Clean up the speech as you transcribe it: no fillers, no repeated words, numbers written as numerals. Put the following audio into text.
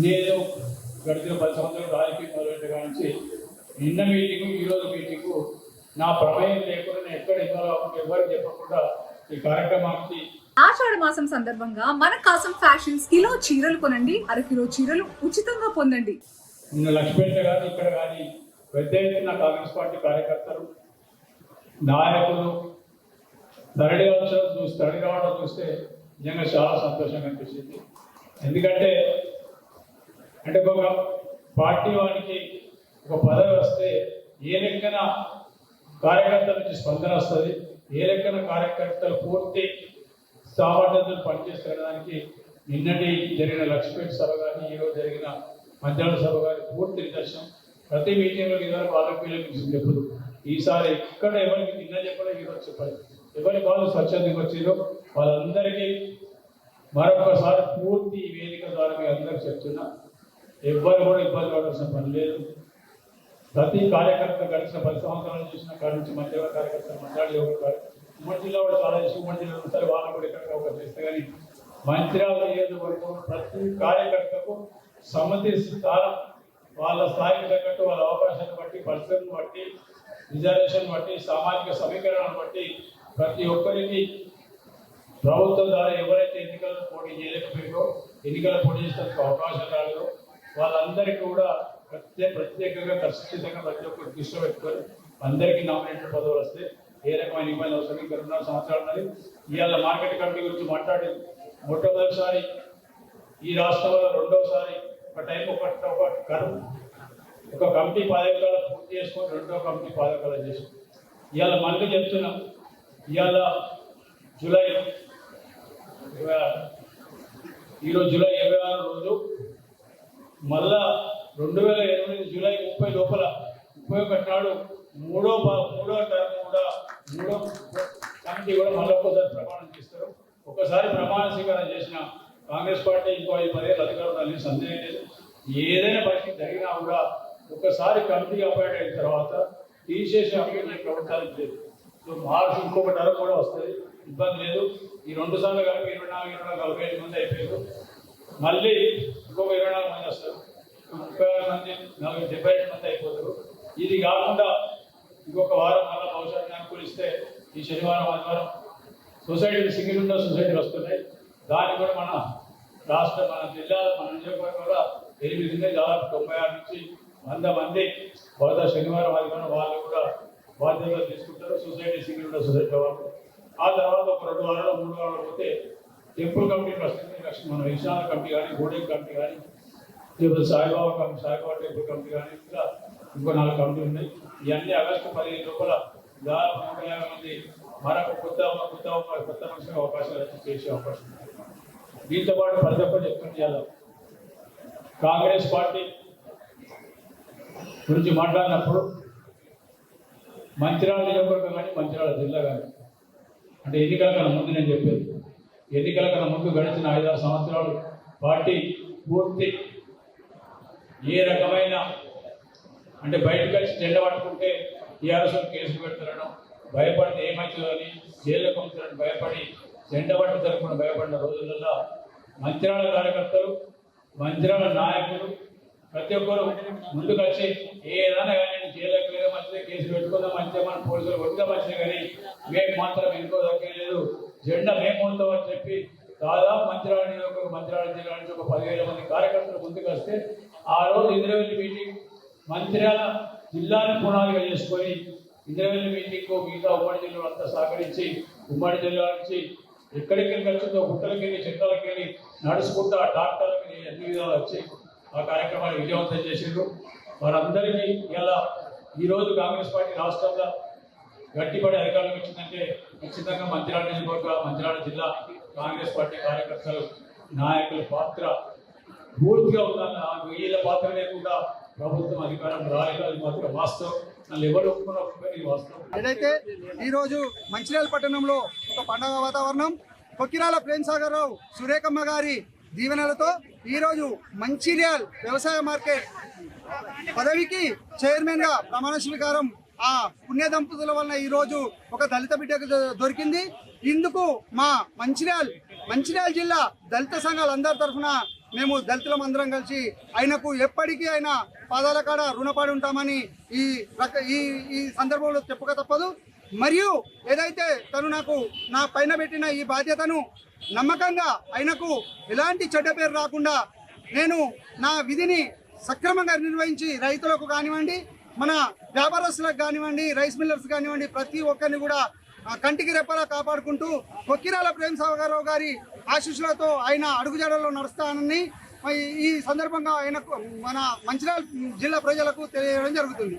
నేను గడిచిన 10 సంవత్సరాలు రాజకీయ మొదలైన నుంచి నిన్న మీటింగు ఈరోజు మీటింగు నా ప్రమేయం లేకుండా నేను ఎక్కడ ఎవరికి చెప్పకుండా ఈ కార్యక్రమానికి ఆషాఢ మాసం సందర్భంగా మన కాసం ఫ్యాషన్స్ కిలో చీరలు కొనండి, అరకిలో చీరలు ఉచితంగా పొందండి. నిన్న లక్ష్మీపేట కానీ ఇక్కడ కానీ పెద్ద ఎత్తున కాంగ్రెస్ పార్టీ కార్యకర్తలు నాయకులు తరలి రావడం చూస్తే నిజంగా చాలా సంతోషంగా అనిపించింది. ఎందుకంటే ఒక పార్టీ వానికి ఒక పదవి వస్తే ఏ లెక్కన కార్యకర్తల నుంచి స్పందన వస్తుంది, ఏ లెక్కన కార్యకర్తలు పూర్తి సామర్థ్యంతో పనిచేసుకోవడానికి నిన్నటి జరిగిన లక్ష్మీపేట సభ కానీ ఈరోజు జరిగిన మధ్యాహ్న సభ కానీ పూర్తి నిదర్శనం. ప్రతి మీటింగ్లో ఇద్దరు వాళ్ళకి చెప్పదు. ఈసారి ఎక్కడ ఎవరికి నిన్న చెప్పడం ఈరోజు చెప్పాలి. ఎవరి వాళ్ళు స్వచ్ఛతకు వచ్చిందో వాళ్ళందరికీ మరొకసారి పూర్తి వేదిక ద్వారా మీ అందరికి చెప్తున్నా, ఎవ్వరు కూడా ఇబ్బంది పడాల్సిన పని లేదు. ప్రతి కార్యకర్త గడిచిన 10 సంవత్సరాలు చూసిన కాడి నుంచి మంచిగా కార్యకర్తలు మాట్లాడి ఉమ్మడి జిల్లా కూడా చాలా ఇష్టం. ఉమ్మడి జిల్లా ఉంటారు, వాళ్ళు కూడా ఇక్కడ ఒక చేస్తే కానీ మంచిర్యాల నియోజకవర్గం ప్రతి కార్యకర్తకు సమ్మతి స్థానం వాళ్ళ స్థాయికి తగ్గట్టు వాళ్ళ అవకాశాన్ని బట్టి, పరిస్థితులను బట్టి, రిజర్వేషన్ బట్టి, సామాజిక సమీకరణను బట్టి ప్రతి ఒక్కరికి ప్రభుత్వం ద్వారా ఎవరైతే ఎన్నికల్లో పోటీ చేయలేకపోయిందో, ఎన్నికల్లో పోటీ చేసేందుకు అవకాశం రాలేదో వాళ్ళందరికీ కూడా ప్రత్యేకంగా ఖచ్చితంగా ప్రతి ఒక్కరు దృష్టి పెట్టుకొని అందరికీ నామినేటెడ్ పదవులు వస్తే ఏ రకమైన ఇబ్బంది అవసరం. ఇంకా 2 సంవత్సరాలు ఉన్నది. ఇవాళ మార్కెట్ కమిటీ గురించి మాట్లాడి మొట్టమొదటిసారి ఈ రాష్ట్రంలో రెండోసారి ఒక టైం ఒక కమిటీ పాదకాలం పూర్తి చేసుకొని రెండో కమిటీ పాదకాలం చేసి ఇవాళ మళ్ళీ చెప్తున్నాం. ఇవాళ ఈరోజు జూలై 26 రోజు మళ్ళా 2008 జూలై 30 లోపల 31 నాడు మూడో టర్మ్ కూడా మూడో కమిటీ కూడా మళ్ళీ ఒక్కసారి ప్రమాణం చేస్తారు. ఒకసారి ప్రమాణ స్వీకారం చేసిన కాంగ్రెస్ పార్టీ ఇంకో 10 ఏళ్ళు అధికారం సందేహం లేదు. ఏదైనా పరిస్థితి జరిగినా కూడా ఒకసారి కమిటీ అపాయింట్ అయిన తర్వాత తీసేసే అభ్యర్థి ప్రభుత్వానికి లేదు. సో మార్చి ఇంకొక టర్మ్ కూడా వస్తుంది, ఇబ్బంది లేదు. ఈ 2 సార్లు కలిపి 24 45 మంది అయిపోయారు. మళ్ళీ ఇంకొక 24 మంది వస్తారు, 36 మంది 78 మంది అయిపోతారు. ఇది కాకుండా ఇంకొక వారం మళ్ళీ భవిష్యత్తు అనుకూలిస్తే ఈ శనివారం ఆదివారం సొసైటీలు సింగిల్ విండో సొసైటీలు వస్తున్నాయి. దాన్ని కూడా మన జిల్లాలో మన నియోజకవర్గంలో 8 ఉన్నాయి. దాదాపు 96 నుంచి 100 మంది బహుశా శనివారం ఆదివారం వాళ్ళు కూడా బాధ్యతలు తీసుకుంటారు. సొసైటీ సింగిల్ విండో సొసైటీ వాళ్ళు ఆ తర్వాత ఒక 2 వారాలు 3 వారాలు పోతే టెంపుల్ కమిటీలు వస్తుంది. మన విశాల కమిటీ కానీ, గోడెం కమిటీ కానీ, లేకపోతే సాయిబాబా టెంపుల్ కమిటీ కానీ, ఇంకా ఇంకో 4 కమిటీలు ఉన్నాయి. ఇవన్నీ ఆగస్టు 15 లోపల దాదాపు 150 మంది మరొక కొత్త మనుషులకు అవకాశాలు చేసే అవకాశం ఉంది. దీంతో పాటు ప్రతి ఒక్కరు చెప్తుంది, కాంగ్రెస్ పార్టీ గురించి మాట్లాడినప్పుడు మంచిర్యాల నియోజకవర్గం కానీ, మంచిర్యాల జిల్లా కానీ, అంటే ఎన్నికల కన్నా ముందు నేను చెప్పేది, ఎన్నికల కన్నా ముందు గడిచిన 5-6 సంవత్సరాలు పార్టీ పూర్తి ఏ రకమైన అంటే బయటకు వచ్చి జెండా పట్టుకుంటే టీఆర్ఎస్ కేసులు పెడతారనో, భయపడితే ఏమవుతుందని జైల్లో పంపుతారని భయపడి జెండా పట్టుదలకుండా భయపడిన రోజులలో మంచిర్యాల కార్యకర్తలు, మంచిర్యాల నాయకులు ప్రతి ఒక్కరు ముందుకు వచ్చి ఏదైనా కానీ జైల్లోకి లేదా మంచిగా కేసులు పెట్టుకుందాం, మంచిగా మన పోలీసులు కొట్టుగా మంచిగా కానీ మేము మాత్రం ఎందుకో దక్కలేదు, జెండా మేము ఉంటామని చెప్పి దాదాపు మంచిర్యాల జిల్లా నుంచి ఒక 10,000 మంది కార్యకర్తలు ముందుకు వస్తే ఆ రోజు ఇంద్రవెల్లి మీటింగ్ మంచిర్యాల జిల్లాను పునాదిగా చేసుకొని ఇంద్రవెల్లి మీటింగ్కు మిగతా ఉమ్మడి జిల్లాలు అంతా సహకరించి ఉమ్మడి జిల్లా నుంచి ఎక్కడికి ఖర్చుతో గుట్టలకి వెళ్ళి చెట్లకి వెళ్ళి నడుచుకుంటూ ఆ డాక్టర్లకి అన్ని విధాలు వచ్చి ఆ కార్యక్రమాన్ని విజయవంతం చేసిండ్రు. వారందరికీ ఇలా ఈరోజు కాంగ్రెస్ పార్టీ రాష్ట్రంలో గట్టిపడి అధికారులకు వచ్చిందంటే ఖచ్చితంగా మంచిర్యాల నియోజకవర్గ, మంచిర్యాల జిల్లా కాంగ్రెస్ పార్టీ కార్యకర్తలు నాయకుల పాత్ర పూర్తిగా ఉందన్న వీళ్ళ పాత్ర లేకుండా ప్రభుత్వం అధికారం రాలేదు. అది మాత్రం వాస్తవం. నన్ను ఎవరు ఒప్పుకున్నప్పుడు వాస్తవం. ఏదైతే ఈరోజు మంచిర్యాల పట్టణంలో ఒక పండగ వాతావరణం, కొక్కిరాల ప్రేమ్సాగర్ రావు సురేఖమ్మ గారి దీవెనలతో ఈరోజు మంచిర్యాల వ్యవసాయ మార్కెట్ పదవికి చైర్మన్గా ప్రమాణ స్వీకారం ఆ పుణ్య దంపతుల వలన ఈరోజు ఒక దళిత బిడ్డకు దొరికింది. ఇందుకు మా మంచిర్యాల జిల్లా దళిత సంఘాలందరి తరఫున మేము దళితులం అందరం కలిసి ఆయనకు ఎప్పటికీ ఆయన పాదాల కాడ రుణపడి ఉంటామని ఈ సందర్భంలో చెప్పక తప్పదు. మరియు ఏదైతే తను నా పైన పెట్టిన ఈ బాధ్యతను నమ్మకంగా ఆయనకు ఎలాంటి చెడ్డ పేరు రాకుండా నేను నా విధిని సక్రమంగా నిర్వహించి రైతులకు కానివ్వండి, మన వ్యాపారస్తులకు కానివ్వండి, రైస్ మిల్లర్స్ కానివ్వండి, ప్రతి ఒక్కరిని కూడా కంటికి రెప్పలా కాపాడుకుంటూ కొక్కిరాల ప్రేమసాగరరావు గారి ఆశీస్సులతో ఆయన అడుగుజాడల్లో నడుస్తానని ఈ సందర్భంగా ఆయనకు మన మంచిర్యాల జిల్లా ప్రజలకు తెలియజేయడం జరుగుతుంది.